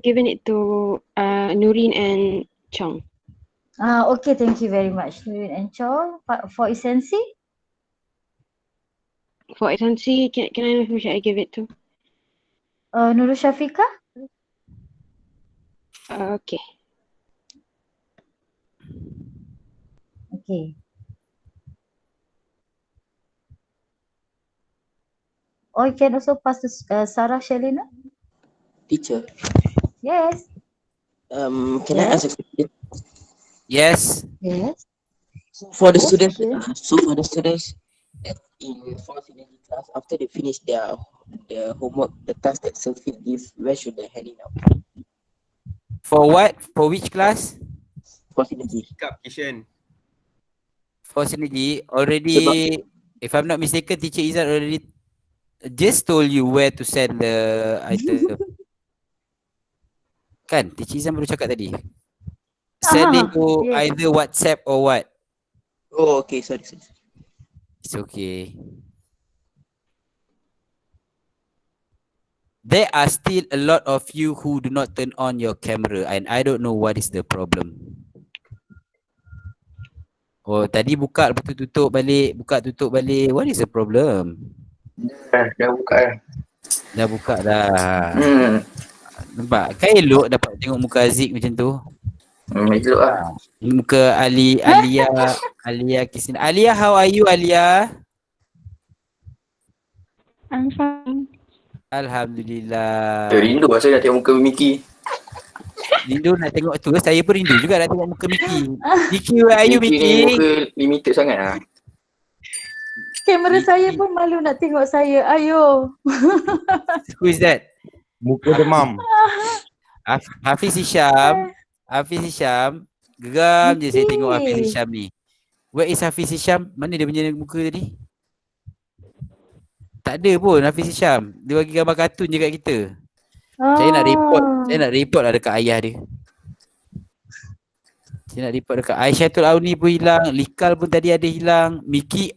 given it to Nurin and Chong. Okay. Thank you very much, Nurin and Chong. For Essency? For Essency, can I know who should I give it to? Nurul Shafika? Okay. Okay. Or you can also pass to Sarah Shelina? Teacher, Yes. can I ask a question? Yes. Yes. For the Yes, students, sure. for the students that in fourth synergy class, after they finish their homework, the task that Cefr gives, where should they hand it out? For what? For which class? For synergy. For synergy, already, if I'm not mistaken, Teacher Izzat already just told you where to send the item. Kan? Teacher Izzat baru cakap tadi. Send it to yes. either WhatsApp or what? Oh, okay, sorry. It's okay. There are still a lot of you who do not turn on your camera and I don't know what is the problem. Oh, tadi buka lepas tu tutup balik, buka tutup balik. What is the problem? Dah buka Dah buka dah. Nampak? Kan elok dapat tengok muka Aziz macam tu. Elok lah. Muka Alia Kisina. Alia, how are you Alia? I'm fine. Alhamdulillah. Rindu lah saya nak tengok muka Miki. Rindu nak tengok tu. Saya pun rindu juga nak tengok muka Miki. Miki, where are you Miki ni Miki? muka limited sangat lah. Kamera saya pun malu nak tengok saya. Ayo. Who is that? Muka demam. Hafiz Hisham. Hafiz Hisham. Geram je saya tengok Hafiz Hisham ni. Where is Hafiz Hisham? Mana dia punya muka tadi? Tak ada pun Hafiz Hisham. Dia bagi gambar kartun je kat kita. Saya nak report lah dekat ayah dia. Saya nak report dekat Aisyah Auni pun hilang. Likal pun tadi ada hilang. Miki,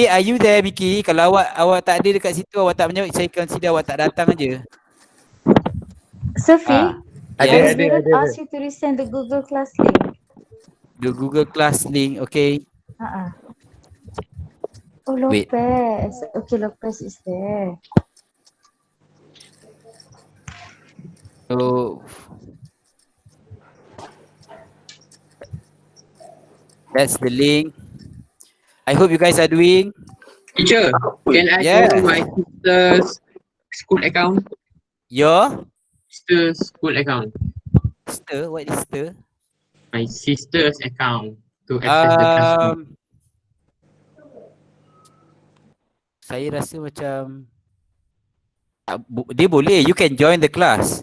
are you there Miki? Kalau awak tak ada dekat situ, awak tak menjawab, saya consider awak tak datang aja. Sophie, Yes. I ask you to resend the Google Class link. The Google Class link, okay. Oh, Wait. Lopez. Okay, Lopez is there. So that's the link. I hope you guys are doing. Teacher, can I Yeah. go to my sister's school account? Your Sister's school account. sister? What is sister? My sister's account to access the classroom. saya rasa macam dia boleh, you can join the class.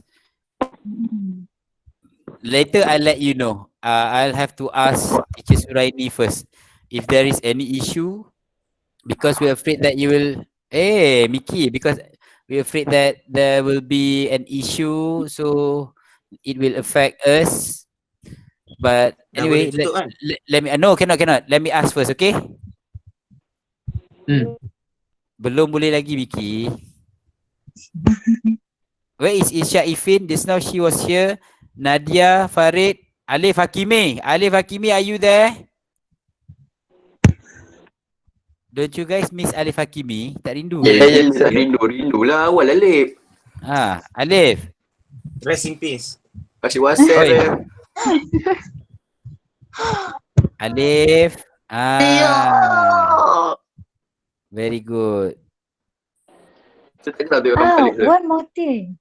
Later I'll let you know. I'll have to ask Teacher Suraini first if there is any issue, because we're afraid that you will, Miki, because we're afraid that there will be an issue, so it will affect us. But Dah anyway, boleh tutup kan? let me, no, cannot. Let me ask first, okay? Belum boleh lagi, Miki. Where is Isha Ifin? Just now she was here. Nadia, Farid, Alif Hakimi. Alif Hakimi, are you there? Don't you guys miss Alif Hakimi? Tak rindu ke? Ya, rindu lah awal Alif. Alif. Rest in peace. Kasih WhatsApp Oi. eh. Alif. Very good. Saya tak tahu tengok balik tu. One more thing.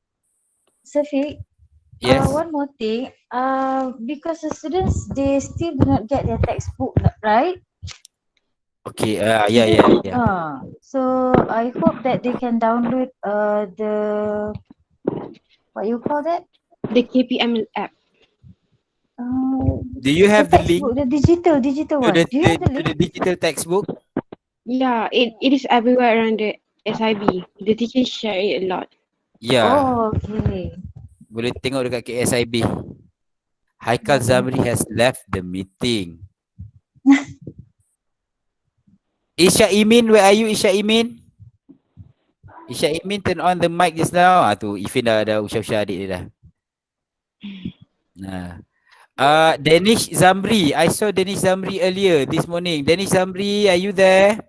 Safiq, Yes. one more thing. Because the students, they still do not get their textbook, right? Okay. Yeah. So I hope that they can download the, what you call that? The KPM app. Do you have the link textbook, the digital to one. the, Do you have the to link? the digital textbook? Yeah, it is everywhere around the SIB. The teachers share it a lot. Yeah. Oh, okay. Boleh tengok dekat KSIB. Haikal Zamri has left the meeting. Isha Imin, where are you, Isha Imin? Isha Imin, turn on the mic just now. Tu Ifin dah usah-usah adik dia dah. Danish Zamri. I saw Danish Zamri earlier this morning. Danish Zamri, are you there?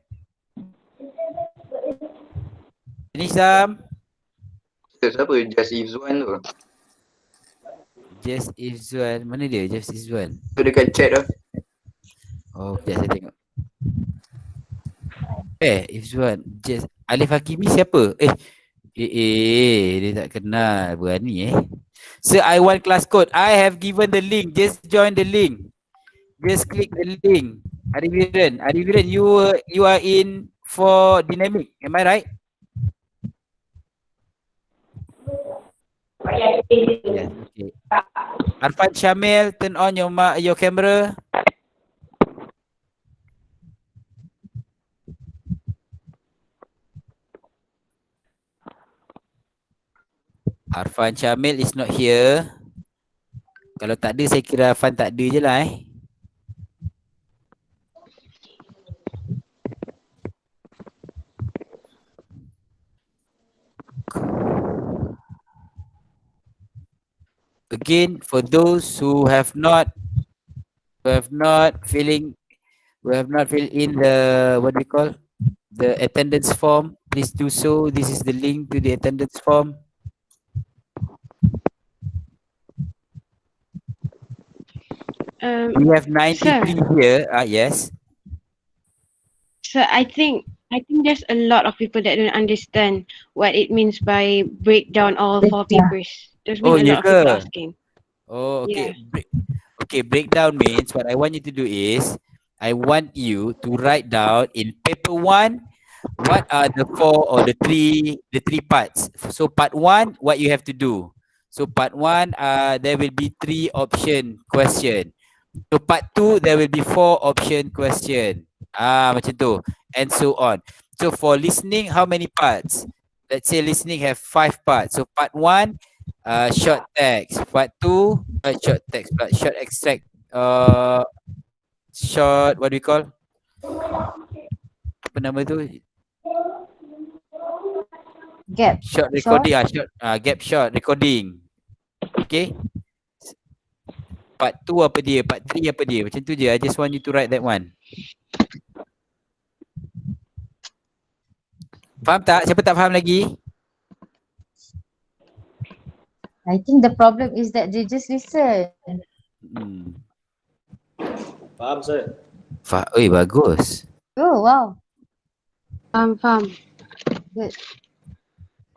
Danish Zam? Siapa? Just Izzuan tu. Just Izzuan. Mana dia? Just Izzuan. Tu dekat chat tu. Oh, sekejap saya tengok. Izzuan. Just Alif Hakimi siapa? Dia tak kenal. Berani Sir, I want class code. I have given the link. Just join the link. Just click the link. Ariviran, you are in for dynamic. Am I right? Yes, okay. Arfan Syamil, turn on your camera. Arfan Syamil is not here. Kalau tak ada, saya kira Arfan tak ada je lah Again, for those who have not filled in the, what we call, the attendance form, please do so. This is the link to the attendance form. We have 93 here. Yes. So I think there's a lot of people that don't understand what it means by break down all 4 papers. There's been a lot of people asking. Oh, okay. Yeah. Breakdown means what I want you to do is I want you to write down in paper 1 what are the 4 or the 3 parts. So part 1, what you have to do. So part 1, there will be 3 option question. So part 2, there will be 4 option question. Macam tu. And so on. So for listening, how many parts? Let's say listening have 5 parts. So part 1, short text. Part 2, short text. Short extract. Short, what do we call? Apa nama tu? Gap. Short recording. Gap short recording. Okay. Part 2 apa dia? Part 3 apa dia? Macam tu je. I just want you to write that one. Faham tak? Siapa tak faham lagi? I think the problem is that they just listen. Faham, sir? Bagus. Oh, wow. Faham. Good.